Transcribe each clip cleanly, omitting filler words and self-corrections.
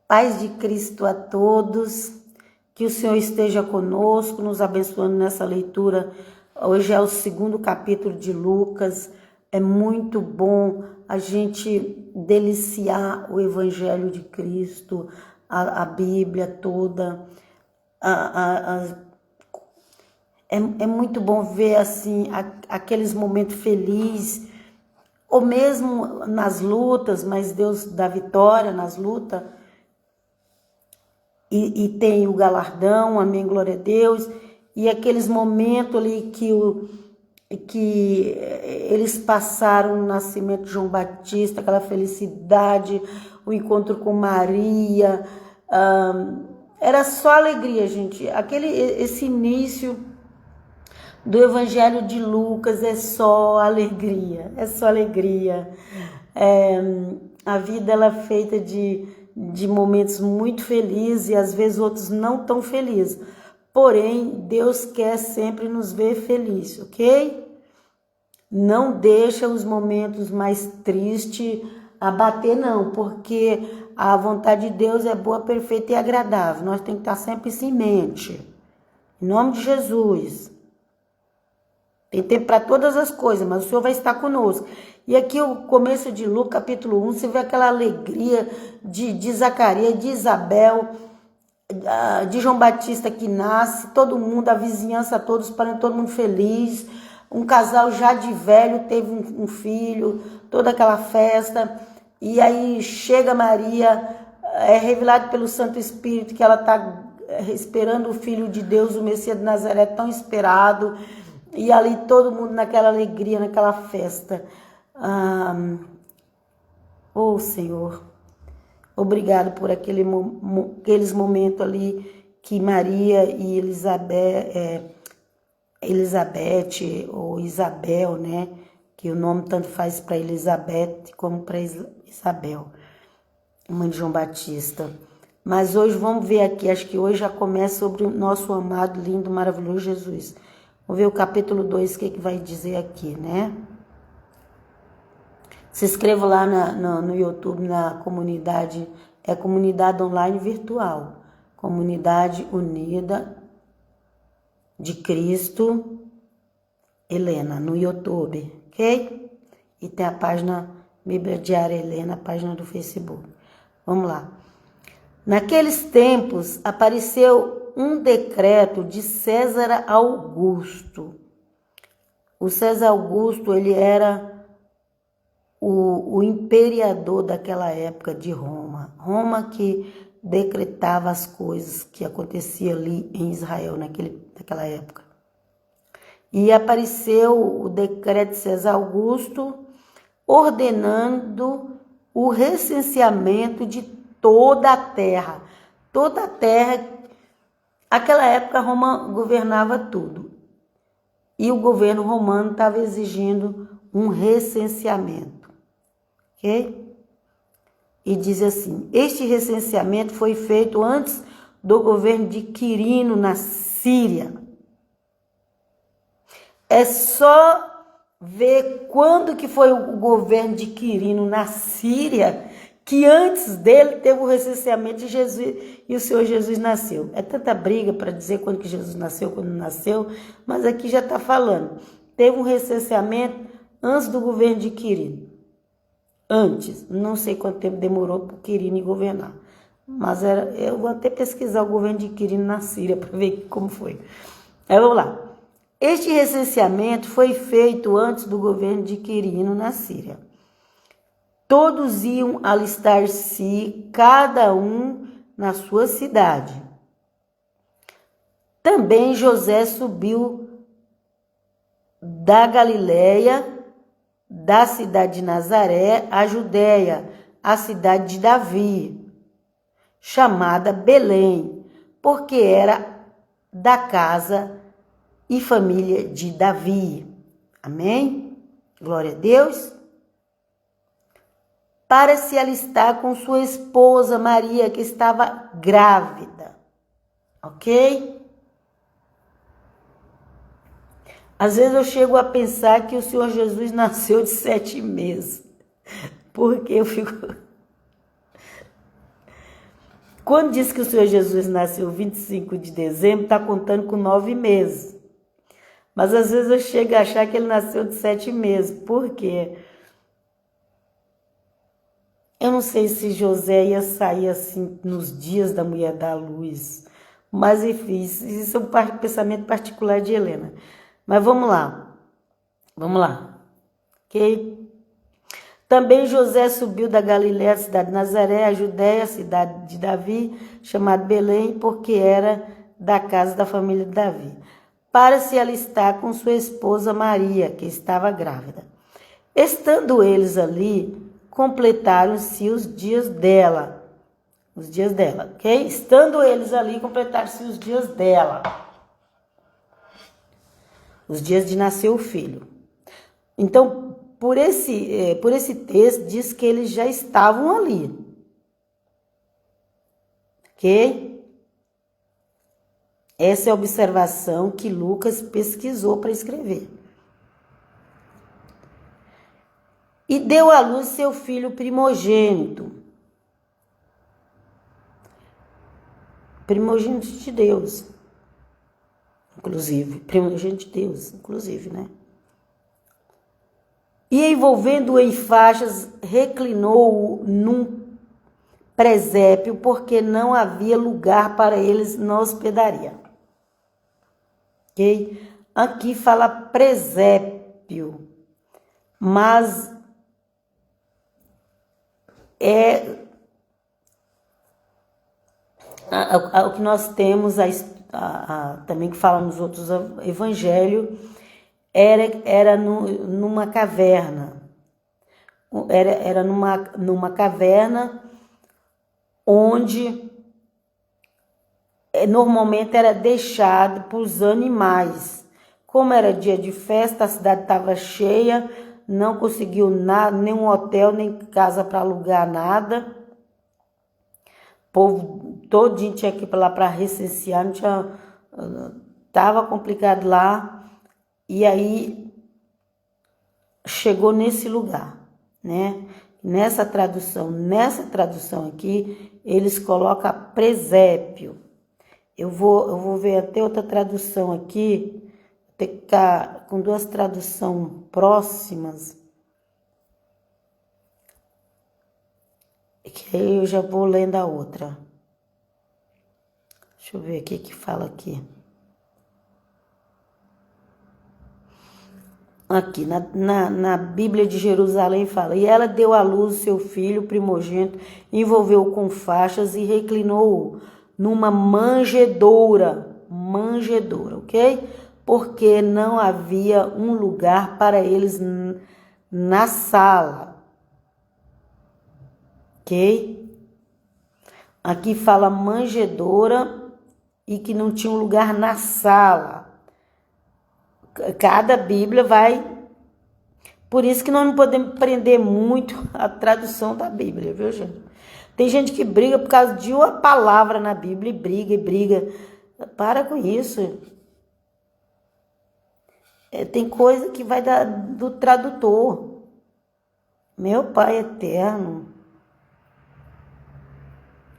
Paz de Cristo a todos, que o Senhor esteja conosco, nos abençoando nessa leitura. Hoje é o 2º capítulo de Lucas. É muito bom a gente deliciar o Evangelho de Cristo, a Bíblia toda. É muito bom ver assim aqueles momentos felizes, ou mesmo nas lutas, mas Deus dá vitória nas lutas. E tem o galardão, amém, glória a Deus. E aqueles momentos ali que eles passaram no nascimento de João Batista, aquela felicidade, o encontro com Maria, era só alegria, gente. Esse início do Evangelho de Lucas é só alegria, é só alegria. A vida ela é feita de momentos muito felizes e às vezes outros não tão felizes. Porém, Deus quer sempre nos ver felizes, ok? Não deixa os momentos mais tristes abater, não, porque a vontade de Deus é boa, perfeita e agradável. Nós temos que estar sempre isso em mente. Em nome de Jesus. Tem tempo para todas as coisas, mas o Senhor vai estar conosco. E aqui o começo de Lucas, capítulo 1, você vê aquela alegria de Zacarias, de Isabel, de João Batista que nasce, todo mundo, a vizinhança, todos, parando todo mundo feliz. Um casal já de velho teve um filho, toda aquela festa. E aí chega Maria, é revelado pelo Santo Espírito que ela está esperando o Filho de Deus, o Messias de Nazaré, tão esperado. E ali todo mundo naquela alegria, naquela festa. Senhor, obrigado por aqueles momentos ali que Maria e Elizabeth ou Isabel, né? Que o nome tanto faz para Elizabeth como para Isabel, mãe de João Batista. Mas hoje vamos ver aqui, acho que hoje já começa sobre o nosso amado, lindo, maravilhoso Jesus. Vamos ver o capítulo 2, o que vai dizer aqui, né? Se inscreva lá no YouTube, na comunidade, comunidade online virtual. Comunidade Unida de Cristo, Helena, no YouTube, ok? E tem a página Bíblia Diária Helena, a página do Facebook. Vamos lá. Naqueles tempos, apareceu um decreto de César Augusto. O César Augusto, ele era o imperador daquela época de Roma. Roma que decretava as coisas que aconteciam ali em Israel naquela época. E apareceu o decreto de César Augusto ordenando o recenseamento de toda a terra. Toda a terra. Naquela época Roma governava tudo. E o governo romano estava exigindo um recenseamento. Ok? E diz assim: este recenseamento foi feito antes do governo de Quirino na Síria. É só ver quando que foi o governo de Quirino na Síria, que antes dele teve o recenseamento de Jesus e o Senhor Jesus nasceu. É tanta briga para dizer quando que Jesus nasceu, quando não nasceu, mas aqui já está falando. Teve um recenseamento antes do governo de Quirino. Antes, não sei quanto tempo demorou para Quirino governar, mas eu vou até pesquisar o governo de Quirino na Síria para ver como foi. Aí vamos lá. Este recenseamento foi feito antes do governo de Quirino na Síria. Todos iam alistar-se, cada um na sua cidade. Também José subiu da Galileia, da cidade de Nazaré, a Judéia, a cidade de Davi, chamada Belém, porque era da casa e família de Davi. Amém? Glória a Deus. Para se alistar com sua esposa Maria, que estava grávida. Ok? Às vezes eu chego a pensar que o Senhor Jesus nasceu de 7 meses. Porque eu fico... Quando diz que o Senhor Jesus nasceu 25 de dezembro, está contando com 9 meses. Mas às vezes eu chego a achar que ele nasceu de 7 meses. Por quê? Eu não sei se José ia sair assim nos dias da mulher da luz. Mas enfim, isso é um pensamento particular de Helena. Mas vamos lá. Vamos lá. Ok? Também José subiu da Galiléia, a cidade de Nazaré, a Judéia, a cidade de Davi, chamada Belém, porque era da casa da família de Davi, para se alistar com sua esposa Maria, que estava grávida. Estando eles ali, completaram-se os dias dela. Os dias dela, ok? Estando eles ali, completaram-se os dias dela. Os dias de nascer o filho. Então, por esse texto, diz que eles já estavam ali. Ok? Essa é a observação que Lucas pesquisou para escrever. E deu à luz seu filho primogênito. Primogênito de Deus. Inclusive. Primogênito de Deus, inclusive, né? E envolvendo-o em faixas, reclinou-o num presépio, porque não havia lugar para eles na hospedaria. Ok? Aqui fala presépio, mas é o que nós temos, também que fala nos outros evangelhos, era numa caverna. Era numa caverna onde normalmente era deixado para os animais. Como era dia de festa, a cidade estava cheia, não conseguiu nada, nenhum hotel, nem casa para alugar, nada. O povo todinho tinha que ir para lá para recensear, não tinha, estava complicado lá. E aí chegou nesse lugar, né? Nessa tradução aqui, eles colocam presépio. Eu vou ver até outra tradução aqui, tem que ficar com duas traduções próximas, que aí eu já vou lendo a outra. Deixa eu ver aqui que fala aqui. Aqui, na Bíblia de Jerusalém fala, e ela deu à luz seu filho primogênito, envolveu-o com faixas e reclinou-o numa manjedoura, ok? Porque não havia um lugar para eles na sala, ok? Aqui fala manjedoura e que não tinha um lugar na sala. Cada Bíblia vai... Por isso que nós não podemos prender muito a tradução da Bíblia, viu, gente? Tem gente que briga por causa de uma palavra na Bíblia e briga. Para com isso. Tem coisa que vai do tradutor. Meu Pai eterno.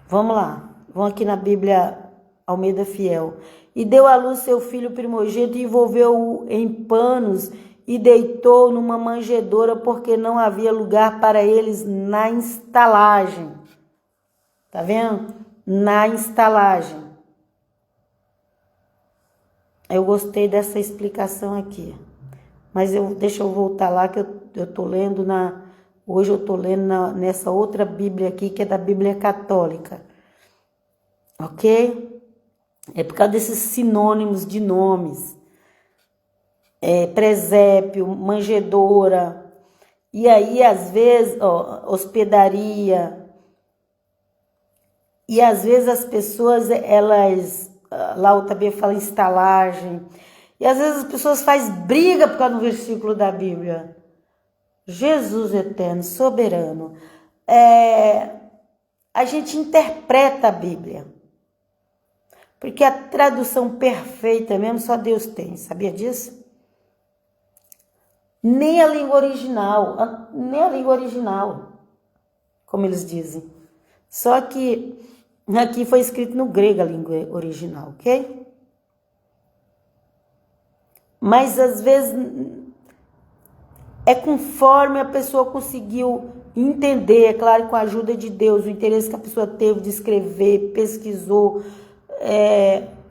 Vamos lá. Vamos aqui na Bíblia Almeida Fiel. E deu à luz seu filho primogênito e envolveu-o em panos e deitou numa manjedoura, porque não havia lugar para eles na estalagem. Tá vendo? Na estalagem. Eu gostei dessa explicação aqui. Mas deixa eu voltar lá, que eu tô lendo hoje eu tô lendo nessa outra Bíblia aqui, que é da Bíblia Católica. Ok? É por causa desses sinônimos de nomes. Presépio, manjedoura. E aí, às vezes, hospedaria. E às vezes as pessoas, elas... Lá eu também falo estalagem. E às vezes as pessoas fazem briga por causa do versículo da Bíblia. Jesus eterno, soberano. A gente interpreta a Bíblia. Porque a tradução perfeita mesmo só Deus tem. Sabia disso? Nem a língua original. Como eles dizem. Só que Aqui foi escrito no grego a língua original, ok? Mas às vezes é conforme a pessoa conseguiu entender, é claro, com a ajuda de Deus, o interesse que a pessoa teve de escrever, pesquisou,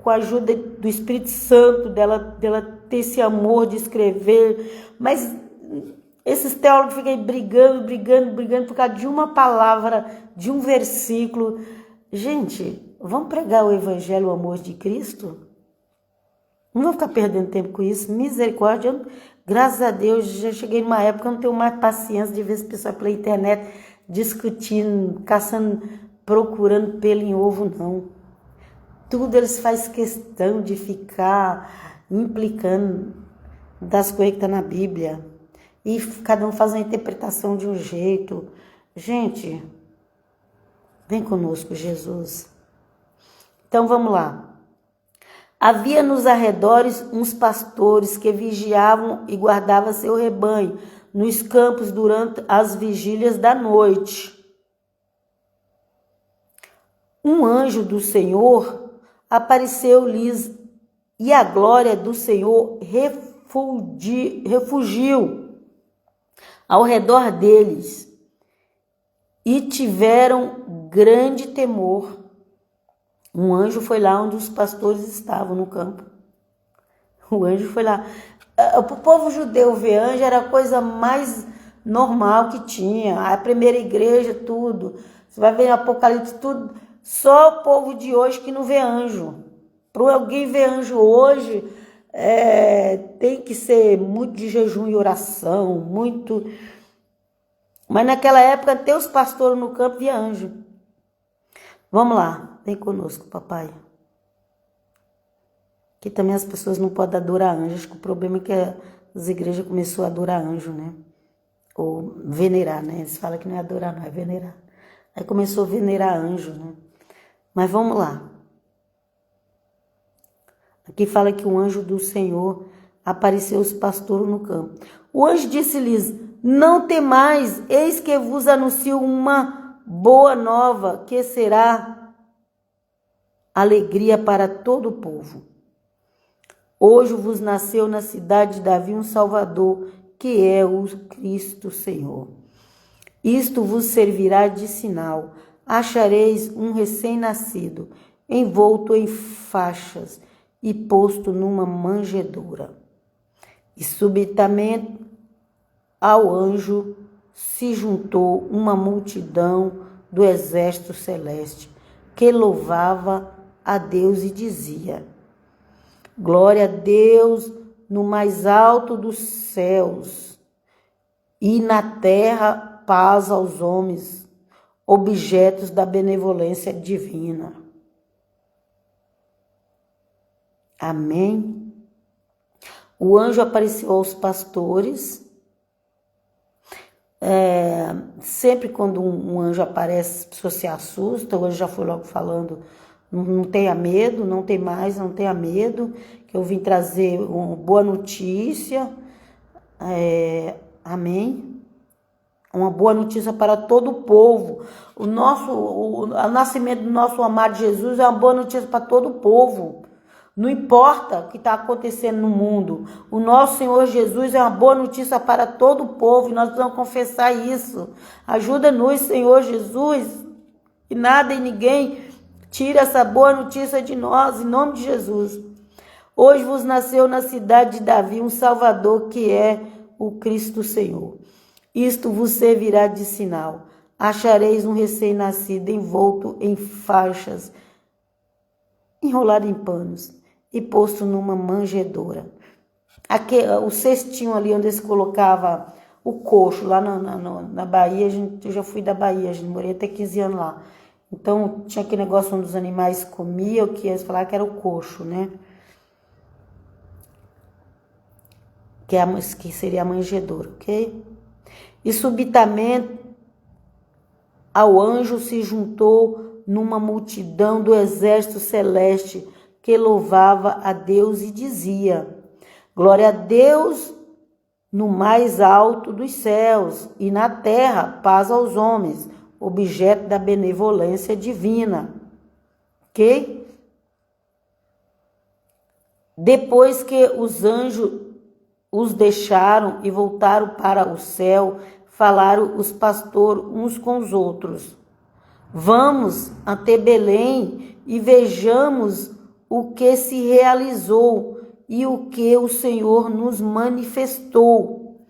com a ajuda do Espírito Santo, dela ter esse amor de escrever. Mas esses teólogos ficam brigando por causa de uma palavra, de um versículo. Gente, vamos pregar o evangelho, o amor de Cristo? Não vou ficar perdendo tempo com isso. Misericórdia. Graças a Deus, já cheguei numa época que eu não tenho mais paciência de ver as pessoas pela internet discutindo, caçando, procurando pelo em ovo, não. Tudo eles fazem questão de ficar implicando das coisas que estão na Bíblia. E cada um faz uma interpretação de um jeito. Gente, vem conosco, Jesus. Então vamos lá. Havia nos arredores uns pastores que vigiavam e guardavam seu rebanho nos campos durante as vigílias da noite. Um anjo do Senhor apareceu-lhes e a glória do Senhor refugiu ao redor deles e tiveram grande temor. Um anjo foi lá onde os pastores estavam no campo. O anjo foi lá. O povo judeu ver anjo era a coisa mais normal que tinha. A primeira igreja, tudo. Você vai ver em Apocalipse, tudo. Só o povo de hoje que não vê anjo. Para alguém ver anjo hoje, tem que ser muito de jejum e oração, muito. Mas naquela época, até os pastores no campo via anjo. Vamos lá, vem conosco, papai. Aqui também as pessoas não podem adorar anjo. Acho que o problema é que as igrejas começaram a adorar anjo, né? Ou venerar, né? Eles falam que não é adorar, não, é venerar. Aí começou a venerar anjo, né? Mas vamos lá. Aqui fala que o anjo do Senhor apareceu aos pastores no campo. O anjo disse-lhes: não temais, eis que vos anuncio uma boa nova, que será alegria para todo o povo. Hoje vos nasceu na cidade de Davi um Salvador, que é o Cristo Senhor. Isto vos servirá de sinal. Achareis um recém-nascido, envolto em faixas e posto numa manjedoura. E subitamente ao anjo se juntou uma multidão do exército celeste, que louvava a Deus e dizia: glória a Deus no mais alto dos céus, e na terra paz aos homens, objetos da benevolência divina. Amém? O anjo apareceu aos pastores. Sempre quando um anjo aparece, as pessoas se assustam. O anjo já foi logo falando: não tenha medo, não tenha medo, que eu vim trazer uma boa notícia. Amém? Uma boa notícia para todo o povo. O nascimento do nosso amado Jesus é uma boa notícia para todo o povo. Não importa o que está acontecendo no mundo. O nosso Senhor Jesus é uma boa notícia para todo o povo. E nós precisamos confessar isso. Ajuda-nos, Senhor Jesus. E nada e ninguém tira essa boa notícia de nós, em nome de Jesus. Hoje vos nasceu na cidade de Davi um Salvador, que é o Cristo Senhor. Isto vos servirá de sinal. Achareis um recém-nascido envolto em faixas, enrolado em panos e posto numa manjedoura. O cestinho ali onde se colocava o coxo, lá na Bahia, eu já fui da Bahia, morei até 15 anos lá. Então tinha aquele negócio onde os animais comiam, que eles falavam que era o coxo, né? Que seria a manjedoura, ok? E subitamente ao anjo se juntou numa multidão do exército celeste, que louvava a Deus e dizia: glória a Deus no mais alto dos céus, e na terra paz aos homens, objeto da benevolência divina. ok? Depois que os anjos os deixaram e voltaram para o céu, falaram os pastores uns com os outros: vamos até Belém e vejamos o que se realizou e o que o Senhor nos manifestou.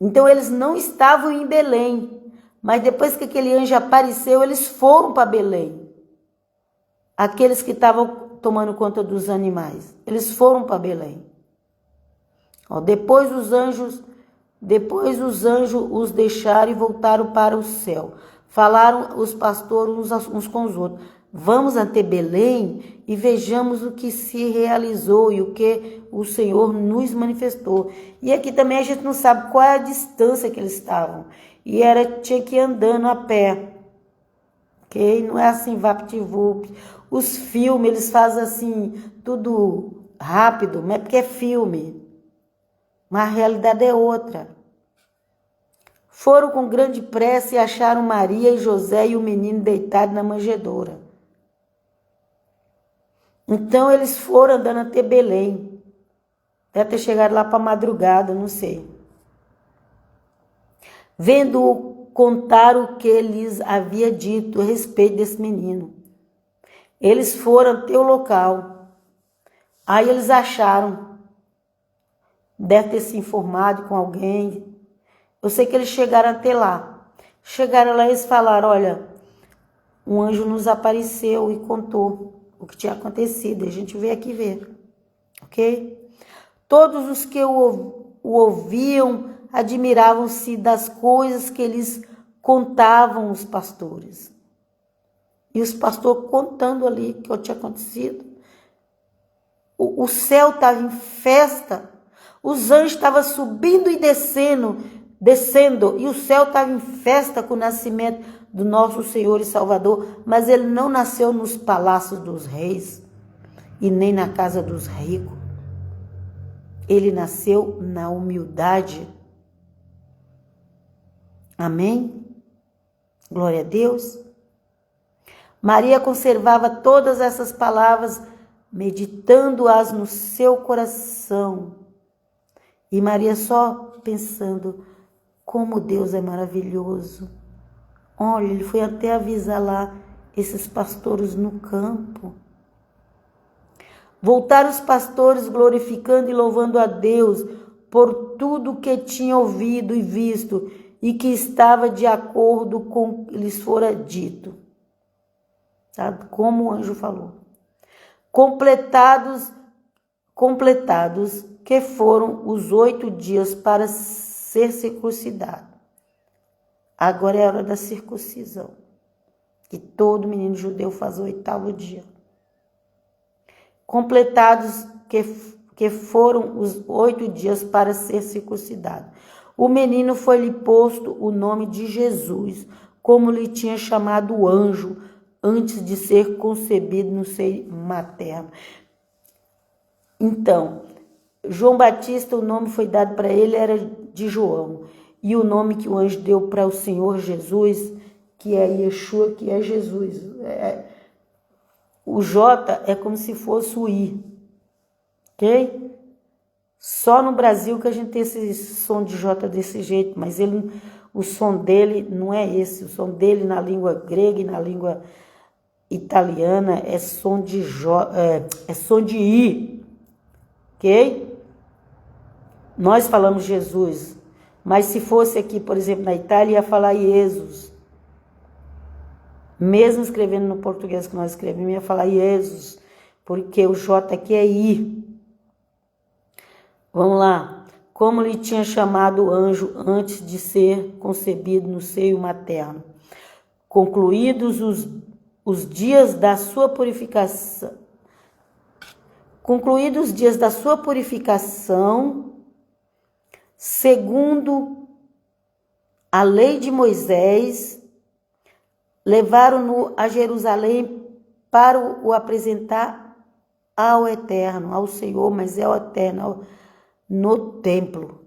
Então eles não estavam em Belém, mas depois que aquele anjo apareceu, eles foram para Belém. Aqueles que estavam tomando conta dos animais, eles foram para Belém. Depois os anjos os deixaram e voltaram para o céu. Falaram os pastores uns com os outros: vamos até Belém e vejamos o que se realizou e o que o Senhor nos manifestou. E aqui também a gente não sabe qual é a distância que eles estavam. E tinha que ir andando a pé. Ok? Não é assim, vapt-vupt. Os filmes, eles fazem assim, tudo rápido, mas é porque é filme. Mas a realidade é outra. Foram com grande pressa e acharam Maria e José e o menino deitado na manjedoura. Então eles foram andando até Belém. Deve ter chegado lá para madrugada, não sei. Vendo-o contar o que lhes havia dito a respeito desse menino. Eles foram até o local. Aí eles acharam. Deve ter se informado com alguém. Eu sei que eles chegaram até lá. Chegaram lá e eles falaram: olha, um anjo nos apareceu e contou o que tinha acontecido. A gente veio aqui ver. Ok? Todos os que o ouviam admiravam-se das coisas que eles contavam os pastores. E os pastores contando ali o que tinha acontecido. O céu estava em festa. Os anjos estavam subindo e descendo, e o céu estava em festa com o nascimento do nosso Senhor e Salvador, mas ele não nasceu nos palácios dos reis e nem na casa dos ricos. Ele nasceu na humildade. Amém? Glória a Deus. Maria conservava todas essas palavras, meditando-as no seu coração. E Maria só pensando: como Deus é maravilhoso. Olha, ele foi até avisar lá esses pastores no campo. Voltaram os pastores glorificando e louvando a Deus por tudo que tinham ouvido e visto e que estava de acordo com o que lhes fora dito. Sabe? Como o anjo falou. Completados que foram os 8 dias para ser circuncidado. Agora é a hora da circuncisão, que todo menino judeu faz o 8º dia. Completados que foram os 8 dias para ser circuncidado. O menino foi-lhe posto o nome de Jesus, como lhe tinha chamado o anjo, antes de ser concebido no seio materno. Então, João Batista, o nome foi dado para ele, era de João. E o nome que o anjo deu para o Senhor Jesus, que é Yeshua, que é Jesus. O J é como se fosse o I. Ok? Só no Brasil que a gente tem esse som de J desse jeito, mas o som dele não é esse. O som dele na língua grega e na língua italiana é som de é som de I. Ok? Nós falamos Jesus, mas se fosse aqui, por exemplo, na Itália, ia falar Jesus. Mesmo escrevendo no português que nós escrevemos, ia falar Jesus, porque o J aqui é I. Vamos lá. Como lhe tinha chamado o anjo antes de ser concebido no seio materno. Concluídos os dias da sua purificação. Concluídos os dias da sua purificação, segundo a lei de Moisés, levaram-no a Jerusalém para o apresentar ao Eterno, ao Senhor, mas é o Eterno, no templo.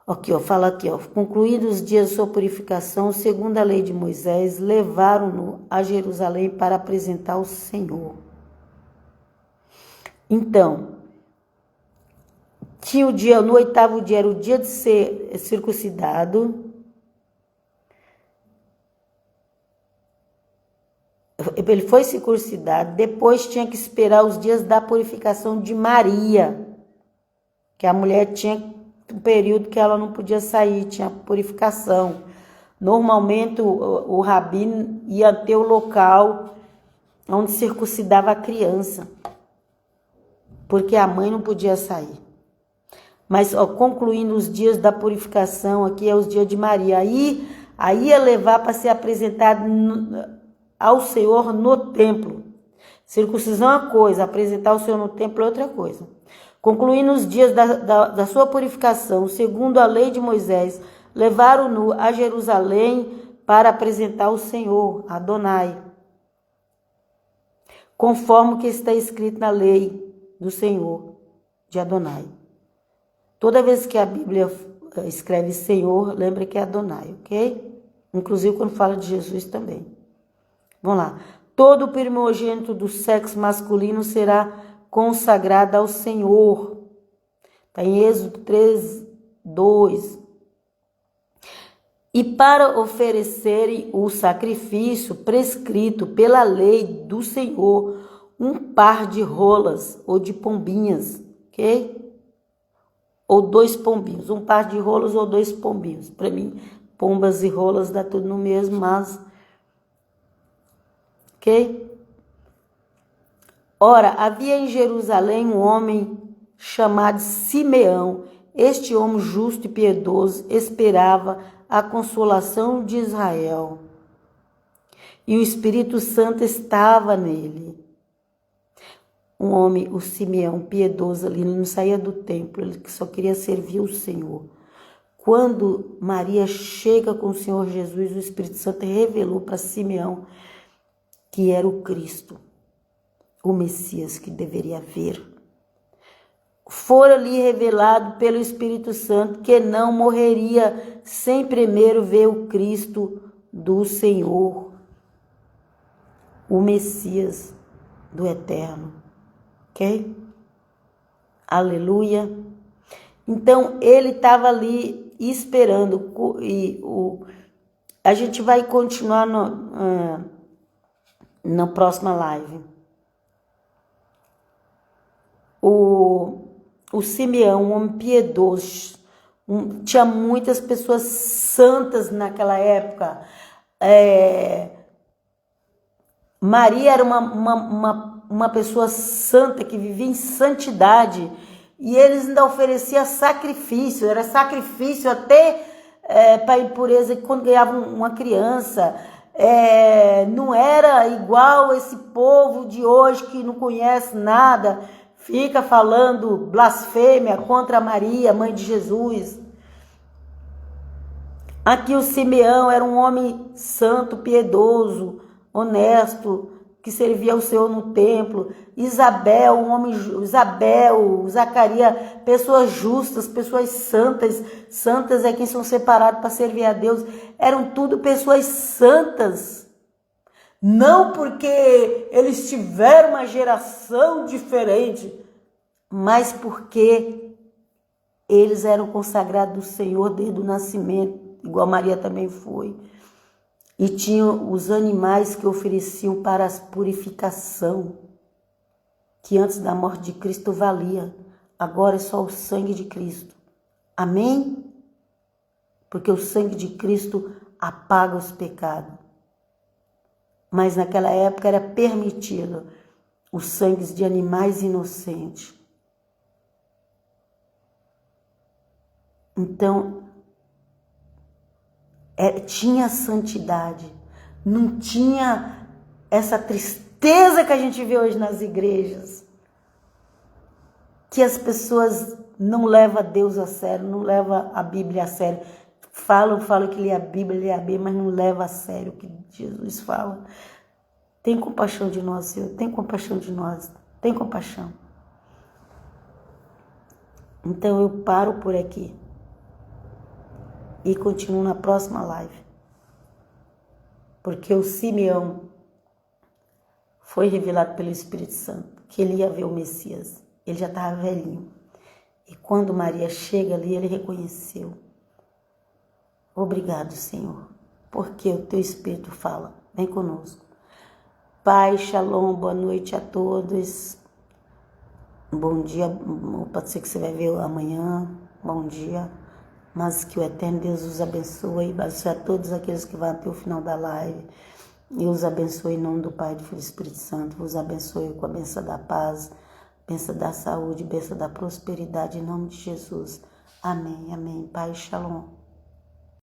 Aqui, ó, fala aqui, ó. Concluídos os dias de sua purificação, segundo a lei de Moisés, levaram-no a Jerusalém para apresentar ao Senhor. Então, tinha o dia, no 8º dia, era o dia de ser circuncidado. Ele foi circuncidado, depois tinha que esperar os dias da purificação de Maria, que a mulher tinha um período que ela não podia sair, tinha purificação. Normalmente o rabino ia ter o local onde circuncidava a criança, porque a mãe não podia sair. Mas ó, concluindo os dias da purificação, aqui é os dias de Maria. Aí ia levar para ser apresentado ao Senhor no templo. Circuncisão é uma coisa, apresentar o Senhor no templo é outra coisa. Concluindo os dias da sua purificação, segundo a lei de Moisés, levaram-no a Jerusalém para apresentar ao Senhor, Adonai, conforme o que está escrito na lei do Senhor, de Adonai. Toda vez que a Bíblia escreve Senhor, lembra que é Adonai, ok? Inclusive quando fala de Jesus também. Vamos lá. Todo primogênito do sexo masculino será consagrado ao Senhor. Está em Êxodo 3:2. E para oferecerem o sacrifício prescrito pela lei do Senhor, um par de rolas ou de pombinhas, ok? Ou 2 pombinhos, um par de rolas ou 2 pombinhos. Para mim, pombas e rolas dá tudo no mesmo, mas... ok? Ora, havia em Jerusalém um homem chamado Simeão. Este homem justo e piedoso esperava a consolação de Israel. E o Espírito Santo estava nele. Um homem, o Simeão, piedoso ali, ele não saía do templo, ele só queria servir o Senhor. Quando Maria chega com o Senhor Jesus, o Espírito Santo revelou para Simeão que era o Cristo, o Messias que deveria vir. Fora-lhe revelado pelo Espírito Santo que não morreria sem primeiro ver o Cristo do Senhor, o Messias do Eterno. Ok? Aleluia. Então, ele estava ali esperando. A gente vai continuar na próxima live. O Simeão, um homem piedoso, tinha muitas pessoas santas naquela época. Maria era uma pessoa santa que vivia em santidade, e eles ainda ofereciam sacrifício, era sacrifício até para a impureza, quando ganhavam uma criança. Não era igual esse povo de hoje que não conhece nada, fica falando blasfêmia contra Maria, mãe de Jesus. Aqui o Simeão era um homem santo, piedoso, honesto, que servia ao Senhor no templo. Isabel, Zacarias, pessoas justas, pessoas santas. Santas é quem são separados para servir a Deus. Eram tudo pessoas santas. Não porque eles tiveram uma geração diferente, mas porque eles eram consagrados do Senhor desde o nascimento, igual Maria também foi. E tinham os animais que ofereciam para a purificação, que antes da morte de Cristo valia. Agora é só o sangue de Cristo. Amém? Porque o sangue de Cristo apaga os pecados. Mas naquela época era permitido os sangues de animais inocentes. Então, tinha santidade, não tinha essa tristeza que a gente vê hoje nas igrejas, que as pessoas não levam Deus a sério, não levam a Bíblia a sério, falam que lê a Bíblia, mas não levam a sério o que Jesus fala. Tem compaixão de nós, Senhor, tem compaixão de nós, tem compaixão. Então eu paro por aqui. e continuo na próxima live. Porque o Simeão foi revelado pelo Espírito Santo que ele ia ver o Messias. Ele já estava velhinho. E quando Maria chega ali, ele reconheceu. Obrigado, Senhor, porque o teu Espírito fala. Vem conosco. Pai, shalom, boa noite a todos. Bom dia, pode ser que você vai ver amanhã. Bom dia. Mas que o eterno Deus os abençoe. Abençoe a todos aqueles que vão até o final da live. E os abençoe em nome do Pai, do Filho e do Espírito Santo. Os abençoe com a bênção da paz, bênção da saúde, bênção da prosperidade, em nome de Jesus. Amém, amém. Pai, shalom.